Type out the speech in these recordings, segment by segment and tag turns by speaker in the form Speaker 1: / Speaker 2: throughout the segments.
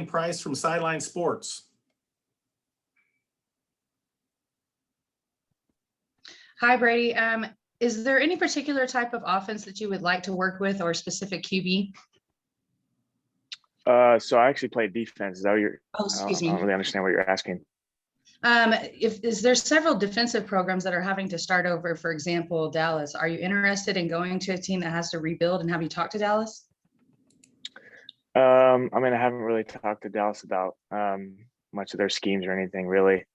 Speaker 1: Price from Sideline Sports.
Speaker 2: Hi, Brady. Is there any particular type of offense that you would like to work with or specific QB?
Speaker 3: So I actually played defense. Is that what you're?
Speaker 2: Oh, excuse me.
Speaker 3: I don't really understand what you're asking.
Speaker 2: Is there several defensive programs that are having to start over? For example, Dallas. Are you interested in going to a team that has to rebuild, and have you talked to Dallas?
Speaker 3: I mean, I haven't really talked to Dallas about much of their schemes or anything really.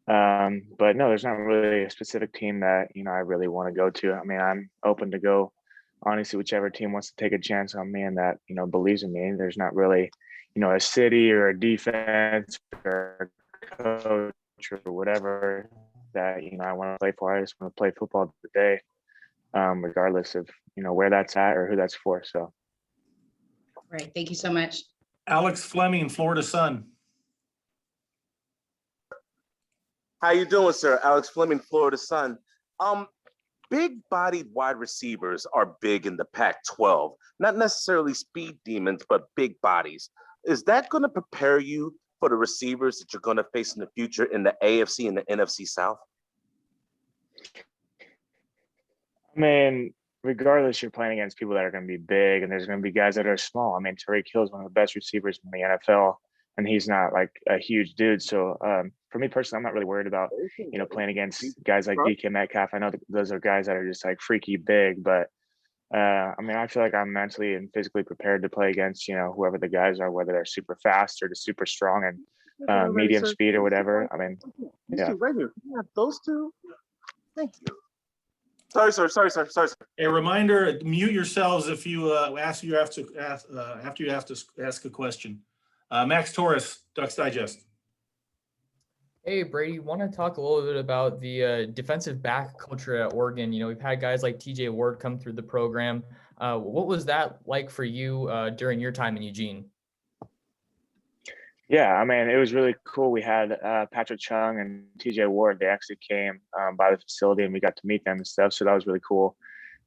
Speaker 3: But no, there's not really a specific team that I really want to go to. I mean, I'm open to go, honestly, whichever team wants to take a chance on me and that believes in me. There's not really a city or a defense or a coach or whatever that I want to play for. I just want to play football today, regardless of where that's at or who that's for. So.
Speaker 2: Right. Thank you so much.
Speaker 1: Alex Fleming, Florida Sun.
Speaker 4: How you doing, sir? Alex Fleming, Florida Sun. Big-bodied wide receivers are big in the Pac-12. Not necessarily speed demons, but big bodies. Is that going to prepare you for the receivers that you're going to face in the future in the AFC and the NFC South?
Speaker 3: I mean, regardless, you're playing against people that are going to be big, and there's going to be guys that are small. I mean, Tariq Hill is one of the best receivers in the NFL, and he's not like a huge dude. So for me personally, I'm not really worried about playing against guys like DK Metcalf. I know those are guys that are just like freaky big, but I mean, I feel like I'm mentally and physically prepared to play against whoever the guys are, whether they're super fast or just super strong and medium speed or whatever. I mean, yeah.
Speaker 4: Right here. You have those two. Thank you. Sorry, sir.
Speaker 1: A reminder: mute yourselves if you after you have to ask a question. Max Torres, Ducks Digest.
Speaker 5: Hey, Brady, want to talk a little bit about the defensive back culture at Oregon? We've had guys like TJ Ward come through the program. What was that like for you during your time in Eugene?
Speaker 3: Yeah, I mean, it was really cool. We had Patrick Chung and TJ Ward. They actually came by the facility and we got to meet them and stuff. So that was really cool.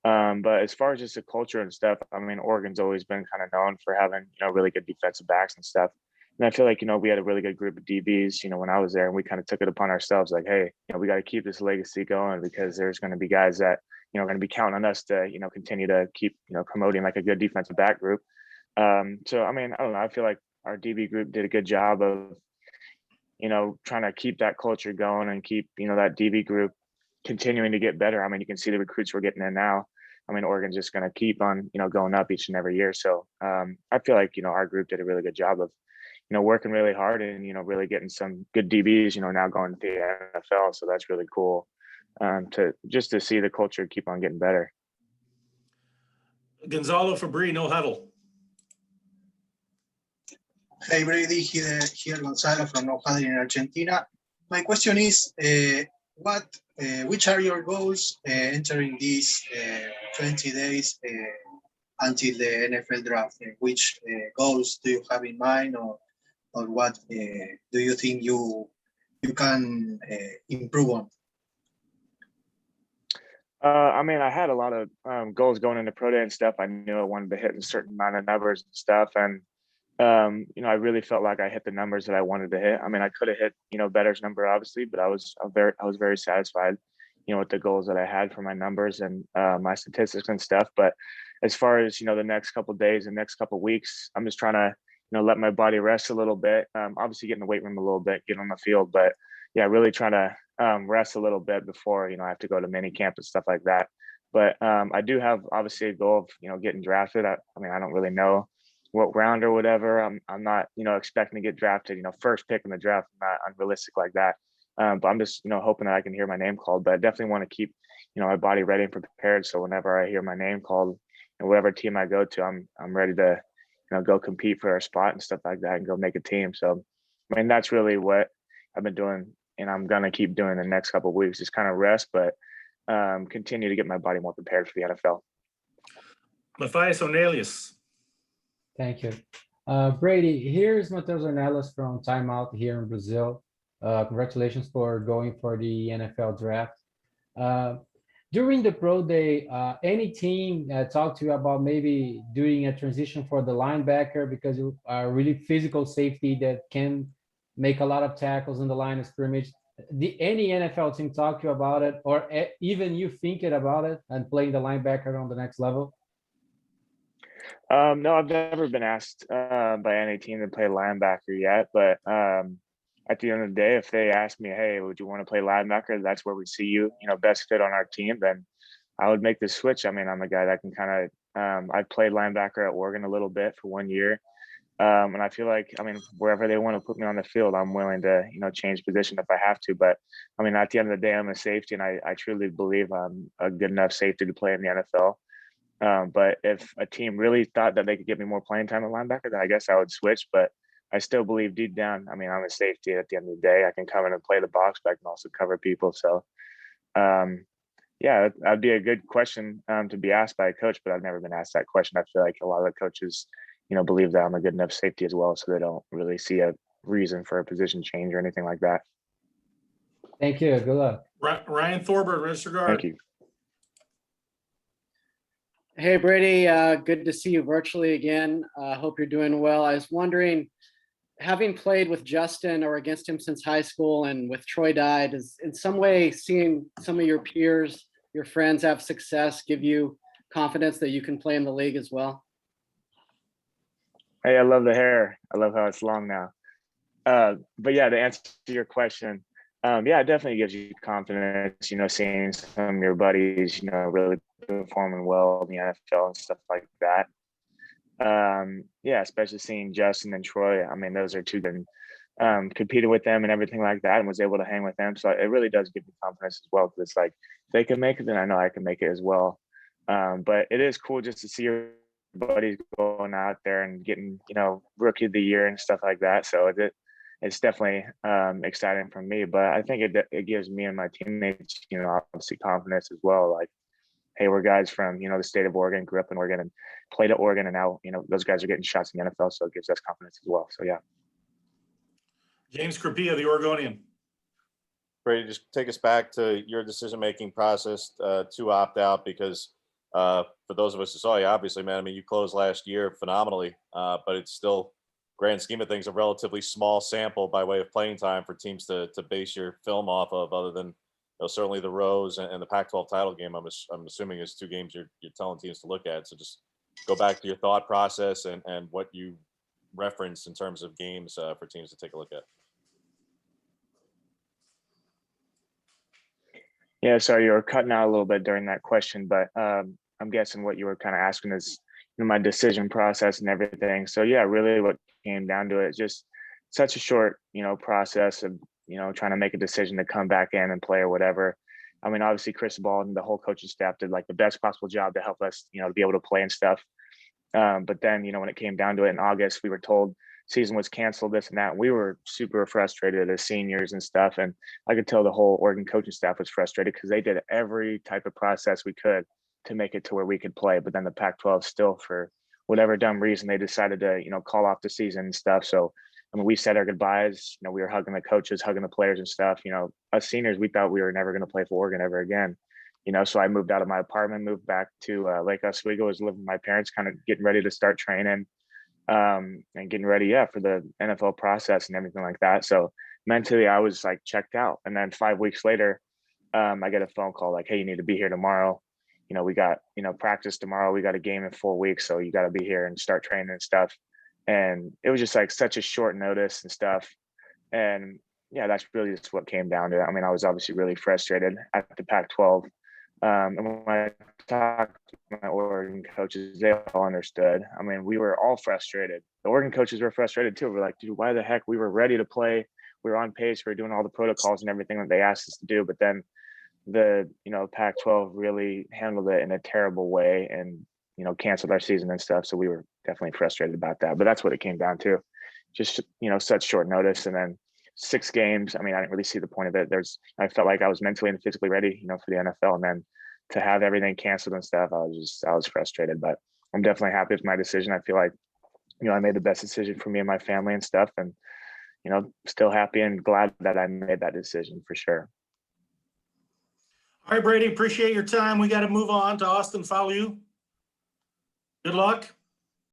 Speaker 3: But as far as just the culture and stuff, I mean, Oregon's always been kind of known for having, really good defensive backs and stuff. And I feel like, we had a really good group of DBs, when I was there, and we kind of took it upon ourselves like, hey, we got to keep this legacy going because there's going to be guys that, are going to be counting on us to, continue to keep, promoting like a good defensive back group. So, I mean, I don't know. I feel like our DB group did a good job of, trying to keep that culture going and keep, that DB group continuing to get better. I mean, you can see the recruits we're getting in now. I mean, Oregon's just going to keep on, going up each and every year. So I feel like, our group did a really good job of, working really hard and, really getting some good DBs, now going to the NFL. So that's really cool to see the culture keep on getting better.
Speaker 1: Gonzalo Fabri, No Huddle.
Speaker 6: Hey, Brady, here Gonzalo from No Huddle in Argentina. My question is, which are your goals entering these 20 days until the NFL draft? Which goals do you have in mind, or what do you think you can improve on?
Speaker 3: I mean, I had a lot of goals going into ProDay and stuff. I knew I wanted to hit a certain amount of numbers and stuff, and I really felt like I hit the numbers that I wanted to hit. I mean, I could have hit better's number obviously, but I was very satisfied with the goals that I had for my numbers and my statistics and stuff. But as far as the next couple of days and next couple of weeks, I'm just trying to let my body rest a little bit. Obviously get in the weight room a little bit, get on the field, but yeah, really trying to rest a little bit before I have to go to mini camp and stuff like that. But I do have obviously a goal of getting drafted. I mean, I don't really know what round or whatever. I'm not expecting to get drafted first pick in the draft. I'm not unrealistic like that. But I'm just hoping that I can hear my name called. But I definitely want to keep my body ready and prepared, so whenever I hear my name called and whatever team I go to, I'm ready to go compete for a spot and stuff like that and go make a team. So I mean, that's really what I've been doing, and I'm gonna keep doing the next couple of weeks, just kind of rest, but continue to get my body more prepared for the NFL.
Speaker 1: Matthias Ornelius.
Speaker 7: Thank you. Brady, here's Matheus Ornelas from Time Out here in Brazil. Congratulations for going for the NFL draft. During the pro day, any team talk to you about maybe doing a transition for the linebacker because you are really physical safety that can make a lot of tackles in the line of scrimmage? Did any NFL team talk to you about it, or even you thinking about it and playing the linebacker on the next level?
Speaker 3: No, I've never been asked by any team to play linebacker yet, but at the end of the day, if they ask me, hey, would you want to play linebacker? That's where we see you, best fit on our team, then I would make the switch. I mean, I'm a guy that can kind of, I played linebacker at Oregon a little bit for 1 year. And I feel like, I mean, wherever they want to put me on the field, I'm willing to, change position if I have to. But I mean, at the end of the day, I'm a safety, and I truly believe I'm a good enough safety to play in the NFL. But if a team really thought that they could give me more playing time at linebacker, then I guess I would switch. But I still believe deep down, I mean, I'm a safety at the end of the day. I can come in and play the box, but I can also cover people. So, yeah, that'd be a good question to be asked by a coach, but I've never been asked that question. I feel like a lot of the coaches, believe that I'm a good enough safety as well. So they don't really see a reason for a position change or anything like that.
Speaker 7: Thank you. Good luck.
Speaker 1: Ryan Thorburn, register guard.
Speaker 3: Thank you.
Speaker 8: Hey, Brady, good to see you virtually again. Hope you're doing well. I was wondering, having played with Justin or against him since high school and with Troy Dye, does in some way seeing some of your peers, your friends have success give you confidence that you can play in the league as well?
Speaker 3: Hey, I love the hair. I love how it's long now. But yeah, to answer your question, yeah, it definitely gives you confidence, seeing some of your buddies, really performing well in the NFL and stuff like that. Yeah, especially seeing Justin and Troy. I mean, those are two that competed with them and everything like that and was able to hang with them. So it really does give me confidence as well, because it's like, if they can make it, then I know I can make it as well. But it is cool just to see your buddies going out there and getting, rookie of the year and stuff like that. So it's definitely exciting for me, but I think it gives me and my teammates, obviously confidence as well. Like, hey, we're guys from, the state of Oregon, grew up in Oregon and played at Oregon. And now, those guys are getting shots in the NFL. So it gives us confidence as well. So, yeah.
Speaker 1: James Crapia, the Oregonian.
Speaker 9: Brady, just take us back to your decision-making process to opt out, because for those of us who saw you, obviously, man, I mean, you closed last year phenomenally, but it's still, grand scheme of things, a relatively small sample by way of playing time for teams to base your film off of, other than certainly the Rose and the Pac-12 title game. I'm assuming is two games you're telling teams to look at. So just go back to your thought process and what you referenced in terms of games for teams to take a look at.
Speaker 3: Yeah, sorry, you were cutting out a little bit during that question, but I'm guessing what you were kind of asking is my decision process and everything. So yeah, really what came down to it is just such a short, process of, trying to make a decision to come back in and play or whatever. I mean, obviously Chris Ball and the whole coaching staff did like the best possible job to help us, to be able to play and stuff. But then, when it came down to it in August, we were told season was canceled, this and that. We were super frustrated as seniors and stuff. And I could tell the whole Oregon coaching staff was frustrated because they did every type of process we could to make it to where we could play. But then the Pac-12 still, for whatever dumb reason, they decided to, call off the season and stuff. So, I mean, we said our goodbyes, we were hugging the coaches, hugging the players and stuff. Us seniors, we thought we were never going to play for Oregon ever again. So I moved out of my apartment, moved back to Lake Oswego, was living with my parents, kind of getting ready to start training and getting ready, for the NFL process and everything like that. So mentally, I was like checked out. And then 5 weeks later, I get a phone call like, hey, you need to be here tomorrow. We got, practice tomorrow. We got a game in 4 weeks. So you got to be here and start training and stuff. And it was just like such a short notice and stuff. And yeah, that's really just what came down to it. I mean, I was obviously really frustrated at the Pac-12. And when I talked to my Oregon coaches, they all understood. I mean, we were all frustrated. The Oregon coaches were frustrated too. We're like, dude, why the heck? We were ready to play. We were on pace. We were doing all the protocols and everything that they asked us to do. But then the, Pac-12 really handled it in a terrible way and, canceled our season and stuff. So we were definitely frustrated about that. But that's what it came down to. Just, such short notice. And then 6 games. I mean, I didn't really see the point of it. I felt like I was mentally and physically ready, for the NFL. And then to have everything canceled and stuff, I was frustrated, but I'm definitely happy with my decision. I feel like, I made the best decision for me and my family and stuff, and, still happy and glad that I made that decision for sure.
Speaker 1: All right, Brady, appreciate your time. We got to move on to Austin Fallu. Good luck.